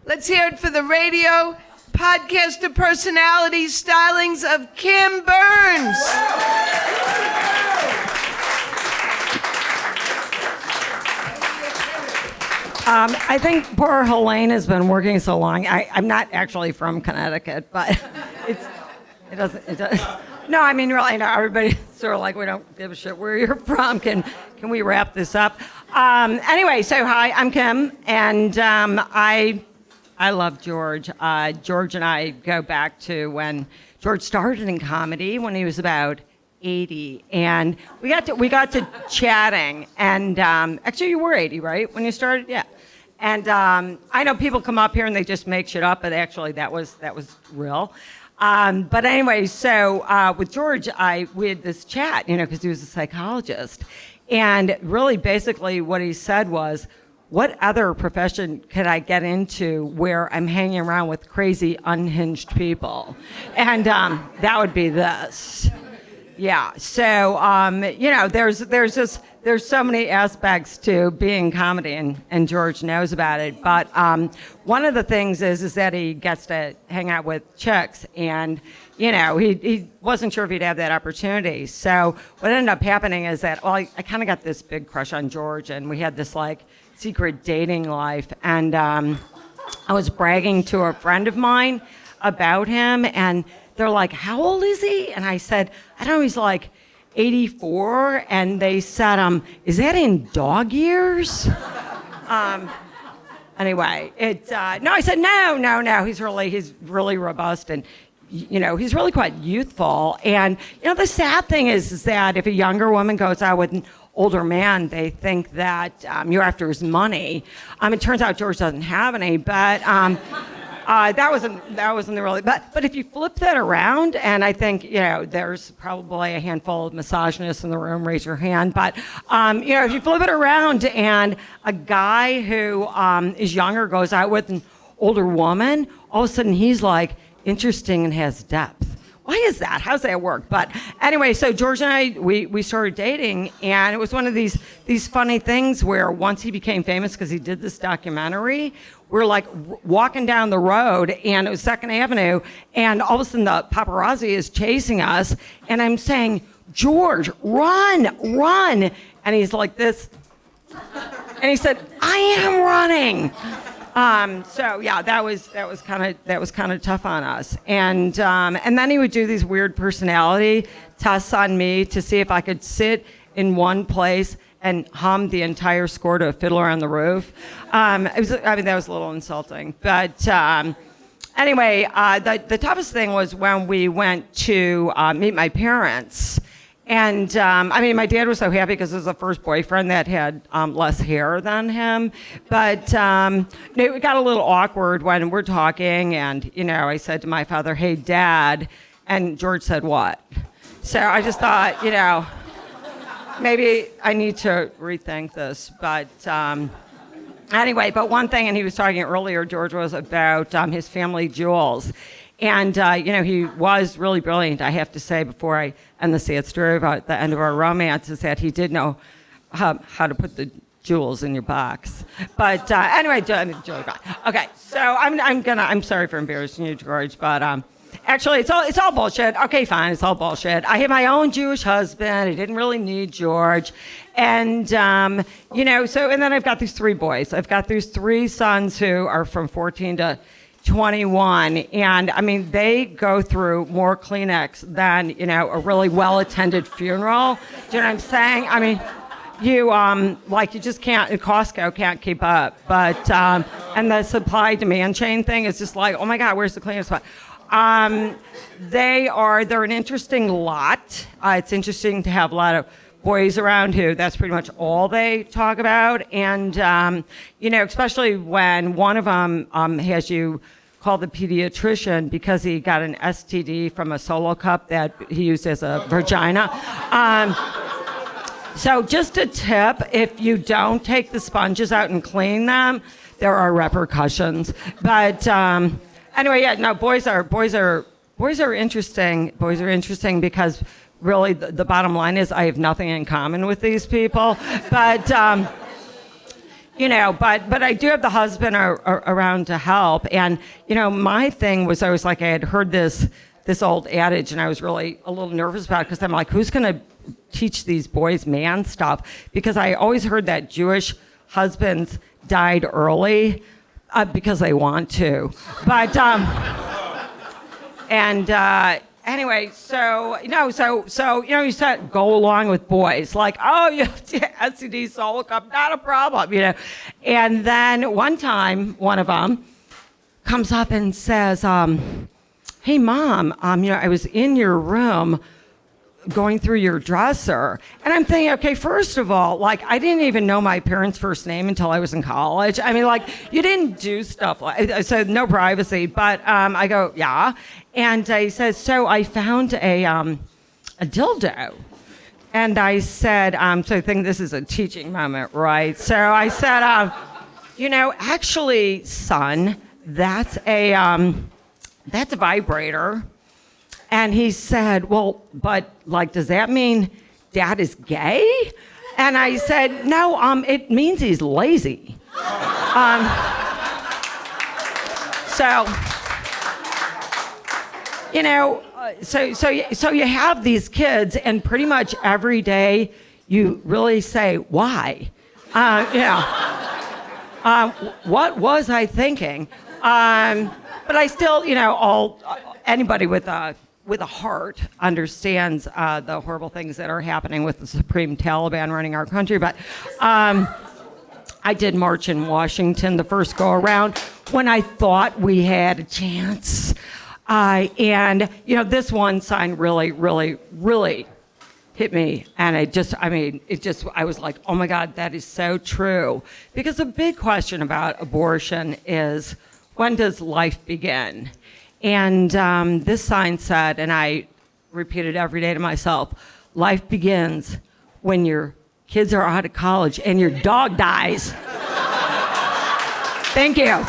Let's hear it for the radio podcaster personality stylings of Kim Berns. I think poor Helene has been working so long. I'm not actually from Connecticut, but it doesn't. No, I mean, really, no, everybody's sort of like, we don't give a shit where you're from. Can we wrap this up? Anyway, so hi, I'm Kim, and I love George. George and I go back to when George started in comedy when he was about 80, and we got to chatting, and actually you were 80, right, when you started? Yeah. And I know people come up here and they just make shit up, but actually that was real. But anyway, so with George, we had this chat, because he was a psychologist, and really basically what he said was, what other profession could I get into where I'm hanging around with crazy, unhinged people? And that would be this. Yeah. So there's so many aspects to being comedy, and George knows about it. But one of the things is that he gets to hang out with chicks, and he wasn't sure if he'd have that opportunity. So what ended up happening is that I kind of got this big crush on George, and we had this like secret dating life, and I was bragging to a friend of mine about him, and they're like, how old is he? And I said, I don't know, he's like 84. And they said, is that in dog years? Anyway, no, I said, no, he's really robust, and he's really quite youthful. And the sad thing is that if a younger woman goes out with an older man, they think that you're after his money. It turns out George doesn't have any, but that wasn't really. But if you flip that around, and I think there's probably a handful of misogynists in the room. Raise your hand. But if you flip it around, and a guy who is younger goes out with an older woman, all of a sudden he's like interesting and has depth. Why is that? How's that work? But anyway, so George and I, we started dating, and it was one of these funny things where once he became famous because he did this documentary, we're like walking down the road, and it was 2nd Avenue, and all of a sudden the paparazzi is chasing us, and I'm saying, George, run. And he's like this, and he said, I am running. So yeah, that was kind of tough on us, and then he would do these weird personality tests on me to see if I could sit in one place and hum the entire score to a Fiddler on the Roof. That was a little insulting, but anyway, the toughest thing was when we went to meet my parents. And my dad was so happy because it was the first boyfriend that had less hair than him. But it got a little awkward when we're talking, and I said to my father, "Hey, Dad," and George said, "What?" So I just thought, maybe I need to rethink this. But anyway, but one thing, and he was talking earlier, George, was about his family jewels. And, he was really brilliant, I have to say, before I end the sad story about the end of our romance, is that he did know how to put the jewels in your box. But anyway, okay, so I'm sorry for embarrassing you, George, but actually, it's all bullshit. Okay, fine, it's all bullshit. I have my own Jewish husband. I didn't really need George. And, so, and then I've got these 3 boys. I've got these 3 sons who are from 14 to 21, and they go through more Kleenex than a really well-attended funeral. Do you know what I'm saying? You just can't. Costco can't keep up, but and the supply-demand chain thing is just like, oh my God, where's the Kleenex spot? They're an interesting lot. It's interesting to have a lot of boys around who that's pretty much all they talk about. And, especially when one of them has you call the pediatrician because he got an STD from a Solo cup that he used as a vagina. So just a tip, if you don't take the sponges out and clean them, there are repercussions. But anyway, yeah, no, boys are interesting. Boys are interesting because really the bottom line is I have nothing in common with these people. But but I do have the husband around to help. And, my thing was I was like, I had heard this old adage and I was really a little nervous about it because I'm like, who's going to teach these boys man stuff? Because I always heard that Jewish husbands died early because they want to. But, anyway, so you said go along with boys, like, oh, you have STD, solo cup, not a problem, And then one time, one of them comes up and says, hey, Mom, I was in your room going through your dresser. And I'm thinking, okay, first of all, like, I didn't even know my parents' first name until I was in college. I mean, like, you didn't do stuff like, I said, no privacy. But I go, yeah. And he says, so I found a dildo. And I said, so I think this is a teaching moment, right? So I said, actually, son, that's a vibrator. And he said, well, but like, does that mean Dad is gay? And I said, no, it means he's lazy. So you have these kids, and pretty much every day you really say, why? What was I thinking? But I still, anybody with a heart understands the horrible things that are happening with the Supreme Taliban running our country. But I did march in Washington the first go around when I thought we had a chance. And this one sign really, really, really hit me. And I was like, oh my God, that is so true. Because the big question about abortion is, when does life begin? And this sign said, and I repeat it every day to myself, life begins when your kids are out of college and your dog dies. Thank you.